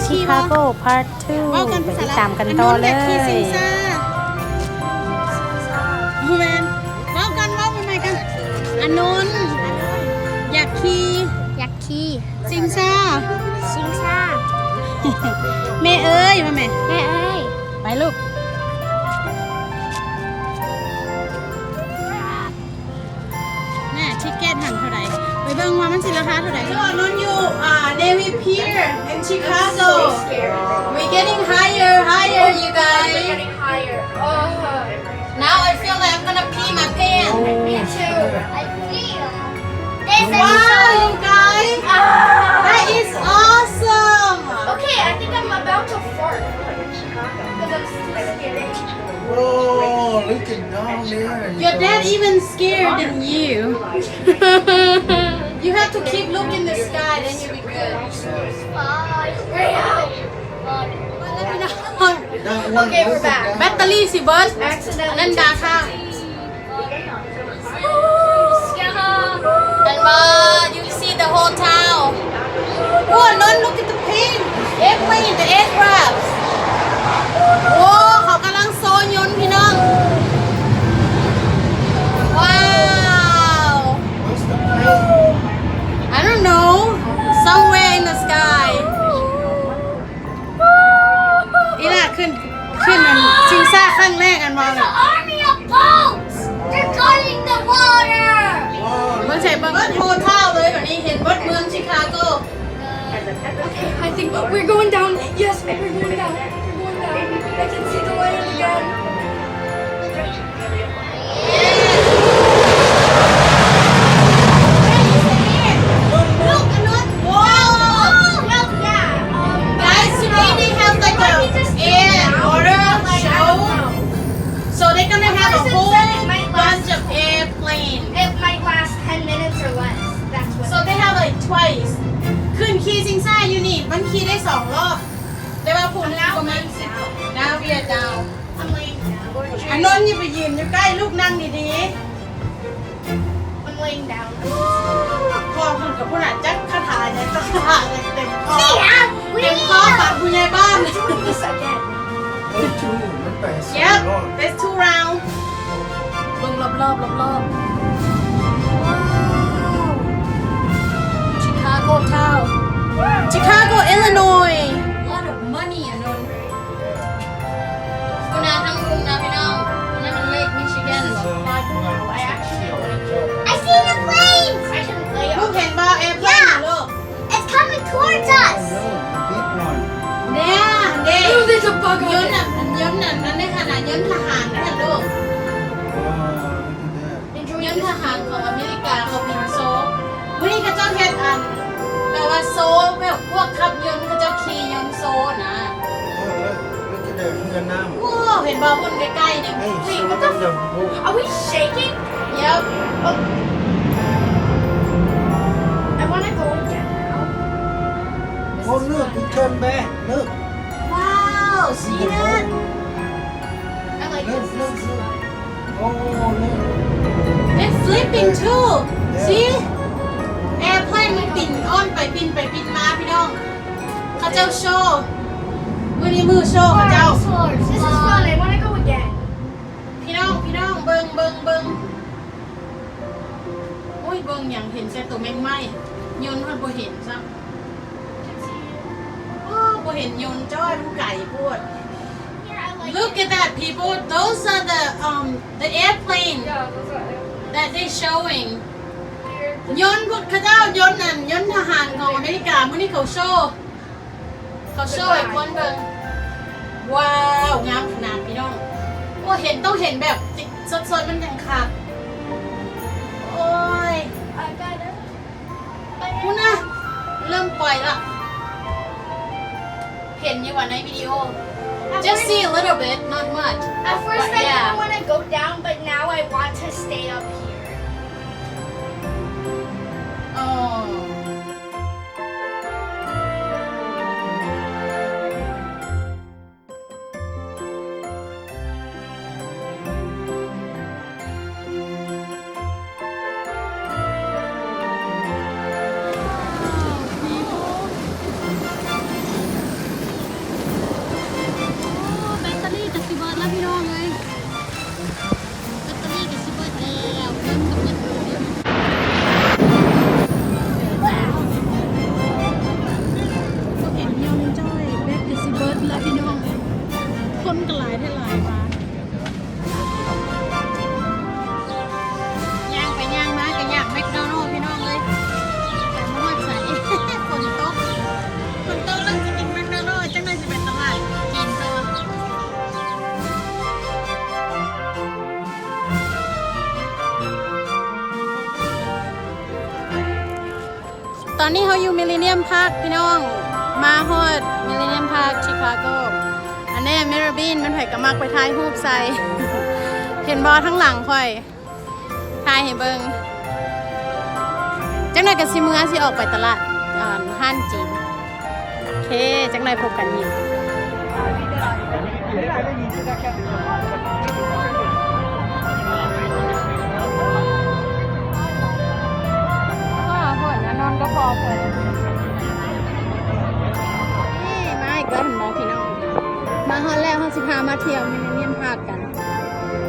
ชิคาโกพาร์ท2ไปติดตามกันต่อเลย โมเมนเว้ากันเว้าใหม่ๆกันอนนท์อยากขี่ อยากขี่ ซิงซ่า ชิงซ่า แม่เอ้ยมาแม่ แม่เอ้ย ไปลูกแม่ทิกเก็ตหันเท่าไหร่ไปเบิ่งว่ามันสิราคาเท่าไหร่ก็นนท์อยู่Navy Pier in Chicago we getting higher you guys higher now I feel like I'm gonna pee my pants me too I feel this wow you guys that is awesome okay I think I'm about to fart because I'm too scared Whoa, look at down there. your dad even scared than you you have to keep looking the sky then you'll be good hurry up okay we're back แบตเตอรี่สิเบิร์ด accidentally นั่นดาค่ะ Scared. and you see the whole town oh no look at the plane airplane the aircraft โอ้เขากำลังโซนยนต์พี่น้องว้าว What's the plane? I don't know somewhere in the sky อีน่ะขึ้นอันชิงซ่าข้างแรกอันว่าเลย Army of boats! They're guarding the water! เบิ้งใส่เบิ้งโทรเท่าเลยแบบนี้เห็นวัดเมืองชิคาโก Okay, I think we're going down. Yes, we're going down. We're going down. I can see the land again. Look, wow! Guys, today they have like a air and water show. So they're gonna have a whole bunch of airplane. It might last 10 minutes or less. That's what. So they have like twice. ขึ้นขี่ซิงซ่าอยู่นี่มันขี่ได้2 รอบแต่ว่าพูดแล้วก็มันดาวเบียดาว I'm laying down. อันนนท์อย่าไปยืนอยู่ใกล้ลูกนั่งดี I'm laying down. ๆพอคุณกับผู้หลานจักคาถาเนี่ยคาถาเลยเต็มคอ Yeah, เต็มข้อปากผู้ใหญ่บ้าน this again. Hey, two. Look at that. Yep, there's 2 rounds เบิ่งรอบๆรอบๆว้าว Chicago Town Chicago Illinois lot of money อันนนท์คุณนาทั้งกรุงนะพี่น้องนั่นมันเลขมิชิแกนหรอ I actually I see the planes. I shouldn't lay ลูก up. เห็นบอลแอร์เพลนลูก It's coming towards Oh, us. no, the big one. เนี่ยเด็ก Oh, there's a bug ย on นต์ it. น่ะยนต์น่ะนั่นในขนาดยนต์ทหารนะลูก Oh, look at that. ยนต์ทหารของอเมริกาเขาบินโซวันนี้เขาเจ้าเฮ็ดอันแปลว่าโซแบบพวกขับยนต์เขาเจ้าขี่ยนต์โซนะ Oh, look at that. Vietnam. ว้าวเห็นบอลพุ่นใกล้ๆเนี่ย Hey, วิ่ง show ก็ them จะ the boat. Are we shaking? เย็บ I want to go again now. Oh, look. He turned back. Look. ว้าวสีนั่น I like Look, this. look, look. Oh, look. It's flipping too see airplane มันบินอ้อนไปบินไปบินมาพี่น้องเขาเจ้าโชว์มือนี้มือโชว์เขาเจ้า Dinosaurs. This is fun. I want to go again. พี่น้องเบิงโอ้ยเบิงอย่างเห็นแต่ตัวแมงไหม้ยนต์มันบ่เห็นซ้ำโอ้บ่เห็นยนต์จ้อยมันไก่พวด Here, I like Look at that people those are the airplane Yeah, those are that they showing here. ยนต์พวกเขาเจ้ายนต์นั่นยนต์ทหารของอเมริกามื้อนี้เขาโชว์ไอ้คนเบิงว้าวงามขนาดพี่น้องโอ้เห็นต้องเห็นแบบสดๆมันยังคักโอ้ย I got it. คุณนะเริ่มปล่อยละเห็นอยู่ว่าในวิดีโอ just see a little bit not much At first, But I yeah. didn't want to go down, but now I want to stay up here. oh ตอนนี้เขาอยู่มิลเลนเนียมพาร์คพี่น้องมาฮอดมิลเลนเนียมพาร์คชิคาโกอันนี้มิราบินมันไผ่กระมักไปถ่ายรูปใส่ เห็นบอทั้งหลังค่อยถ่ายให้เบิงจังหน่อยกับซิมือสิออกไปตลาดห้านจีนโอเคจังหน่อยพบกันอีกนอนก็พอเพิ่นนี่มาอีกแล้วเห็นบ่พี่น้องมาฮอดแล้วเขาสิพามาเที่ยวมิลเลนเนียมพาร์คกัน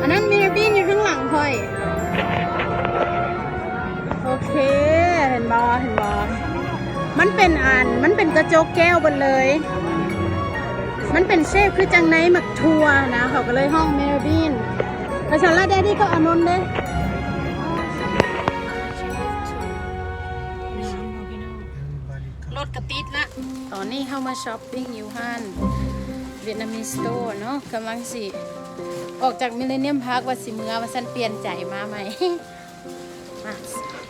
อันนั้นมิราบินอยู่ข้างหลังค่อยโอเคเห็นบ่มันเป็นกระจกแก้วบนเลยมันเป็นเชฟคือจังไหนหมักทัวนะเขาก็เลยห้องมิราบินกระชันละแดดดี้ก็อานนท์เด้รถกระติดละตอนนี้เข้ามาช้อปปิ้งอยู่ห้านเวียดนามิสโตร์เนาะกำลังสิออกจากมิลเลนเนียมพาร์คว่าสิเมื่อว่าฉันเปลี่ยนใจมาไหม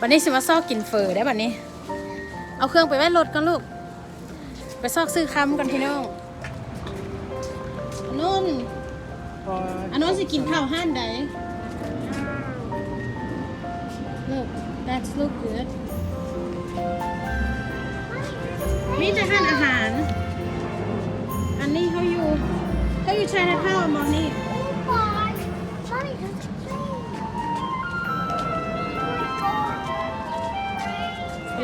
วันนี้สิมาซอกกินเฟอได้บัดนี้เอาเครื่องไปไว้รถกันลูกไปซอกซื้อคำกันพี่น้องอันนู้นสิกินข้าวห้านใด Look that's look good มีแต่ห้านอาหารอันนี้เขาอยู่ใช้ในข้าวมอนี่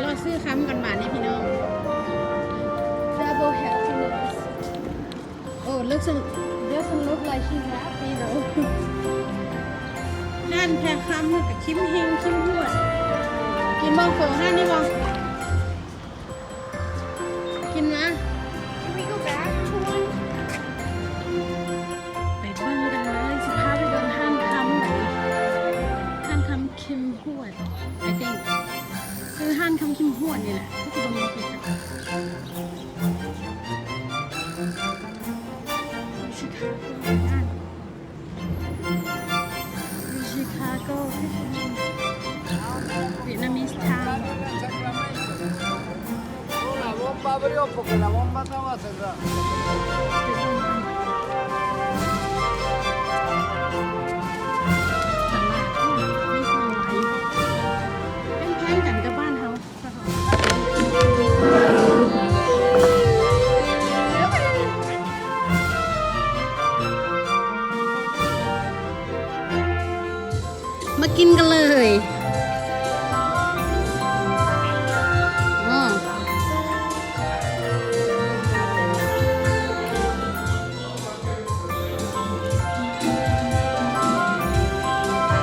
เราซื้อค้ำกันบาทนี่พี่น้อง Double happiness. Oh doesn't look like she's happy though ด้านแพรค้ำกับคิมเฮงคิมหวดกินบ้างเฟอร์ห้านนี่บ้างกินนะ Can we go back to one? ไปเบิ่งกันเลยสิพาไปเบิ่งห้านคำไหนห้านคำคิมหวด I think คือห้านคำคิมหวดนี่แหละก็คือตรงนี้คือChicago Vietnamese town La bomba abrió porque la bomba estaba cerrada. เป็นแพงกันกับบ้านเขามากินกันเลย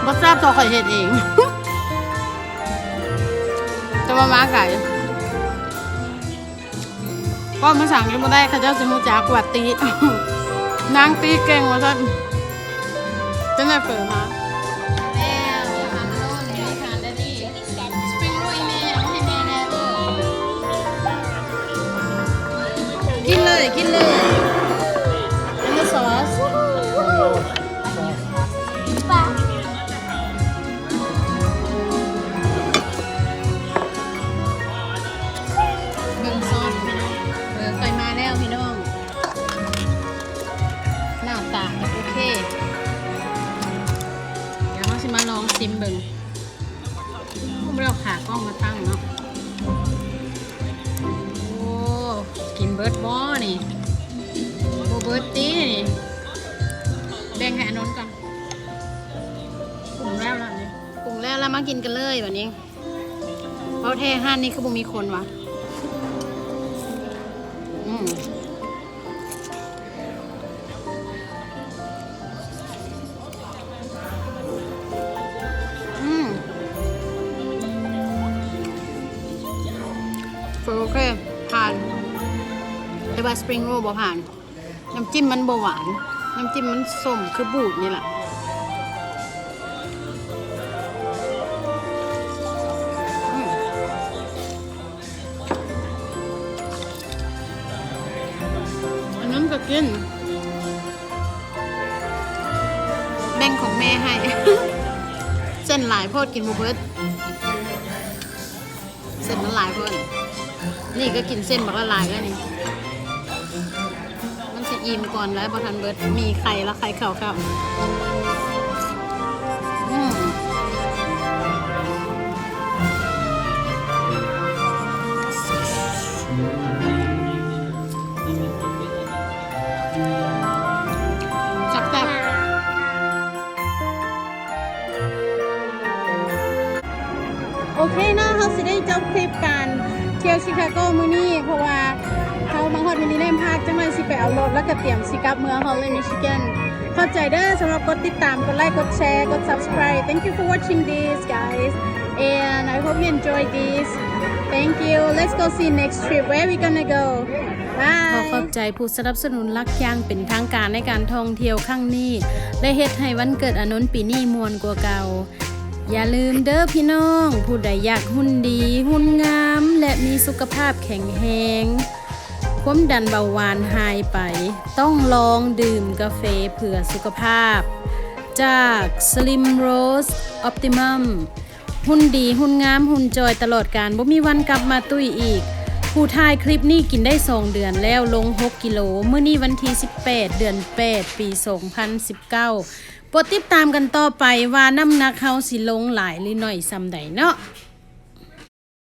รสชาติตัวข่อยเห็ดเอง จะมาม้าไก่ก็มาสั่งยังไม่ได้ข้าเจ้าสิมูจากวัดตี นางตีเก่งว่าท่านจะไหนเปิดมาแล้วอาหารโน่นนี่ทานได้ดีสปริงโรลอีเมลให้แม่แน่เลยกินเลยอันนี้ซอสเบิ่งซอสพี่น้องเคยมาแล้วพี่น้องหน้าตาโอเคเดี๋ยวเราสิมาลองซิมเบิ่งไม่เอาขากล้องมาตั้งเนาะโอ้กินเบิร์ดบอนี่โบเบิร์ดตีนี่แบ่งให้อนนท์ก่อนปรุงแล้วล่ะเนี่ยปรุงแล้วแล้วมากินกันเลยแบบนี้เพราะเทห้านนี่คือบุมีคนวะโอเคผ่านแต่ว่าสปริงโรลบ่ผ่านน้ำจิ้มมันบ่หวานน้ำจิ้มมันส้มคือบูดนี่แหละอันนั้นก็กินแบ่งของแม่ให้ เส้นหลายโพดกินบ่เบิด เส้นมันหลายเพิ่นนี่ก็กินเส้นบักละลายแล้วนี่มันสิอิ่มก่อนแล้วบ่ทันเบิดมีไข่แล้วไข่เข้าจับโอเคนะเขาสิได้จบคลิปการเที่ยวชิคาโกมื้อนี้เพราะว่าเขามาฮอดมินิแลนด์พาร์คจังเลยสิไปเอารถแล้วก็เตรียมสิกลับเมืองฮอลแลนด์มิชิแกนเข้าใจเด้อสำหรับกดติดตามกดไลค์กดแชร์กด subscribe thank you for watching this guys and I hope you enjoy this thank you let's go see next trip where we gonna go bye ขอขอบใจผู้สนับสนุนหลักอย่างเป็นทางการในการท่องเที่ยวครั้งนี้ได้เฮ็ดให้วันเกิดอานนท์ปีนี้ม่วนกว่าเก่าอย่าลืมเด้อพี่น้องผู้ใดอยากหุ่นดีหุ่นงามและมีสุขภาพแข็งแรงความดันเบาหวานหายไปต้องลองดื่มกาแฟเพื่อสุขภาพจาก Slim Rose Optimum หุ่นดีหุ่นงามหุ่นจอยตลอดการบ่มีวันกลับมาตุ้ยอีกผู้ถ่ายคลิปนี้กินได้2เดือนแล้วลง6กิโลมื้อนี้วันที่18เดือน8ปี2019โปรดติดตามกันต่อไปว่าน้ำหนักเฮาสิลงหลายหรือน้อยซำใดเนาะ